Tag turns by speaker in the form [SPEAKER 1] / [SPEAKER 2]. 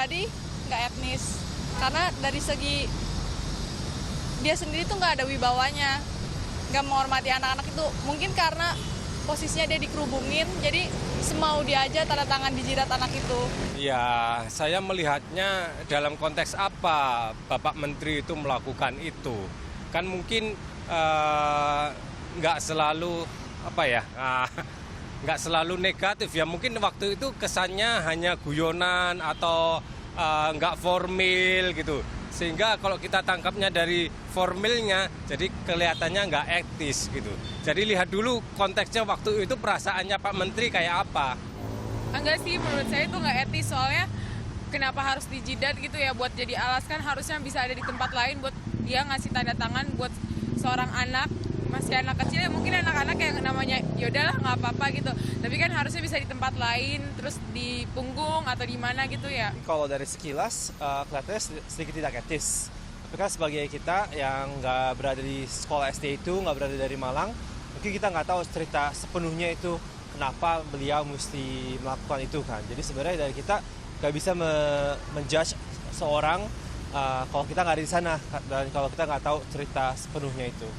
[SPEAKER 1] pribadi nggak etnis, karena dari segi dia sendiri tuh nggak ada wibawanya, nggak menghormati anak-anak itu. Mungkin karena posisinya dia dikerubungin, jadi semau dia aja tanda tangan di jidat anak itu.
[SPEAKER 2] Ya, saya melihatnya dalam konteks apa Bapak Menteri itu melakukan itu. Kan mungkin nggak selalu nggak selalu negatif ya. Mungkin waktu itu kesannya hanya guyonan atau nggak formal gitu. Sehingga kalau kita tangkapnya dari formilnya, jadi kelihatannya nggak etis gitu. Jadi lihat dulu konteksnya waktu itu perasaannya Pak Menteri kayak apa.
[SPEAKER 1] Enggak sih, menurut saya itu nggak etis, soalnya kenapa harus dijidat gitu ya, buat jadi alas. Kan harusnya bisa ada di tempat lain buat dia ngasih tanda tangan buat seorang anak, masih anak kecil ya, mungkin anak-anak yang namanya yaudahlah nggak apa-apa gitu, tapi kan harusnya bisa di tempat lain, terus di punggung atau di mana gitu ya.
[SPEAKER 3] Kalau dari sekilas kelihatannya sedikit tidak etis, tapi kan sebagai kita yang nggak berada di sekolah SD itu, nggak berada dari Malang, mungkin kita nggak tahu cerita sepenuhnya itu kenapa beliau mesti melakukan itu kan. Jadi sebenarnya dari kita nggak bisa menjudge seorang kalau kita nggak ada di sana dan kalau kita nggak tahu cerita sepenuhnya itu.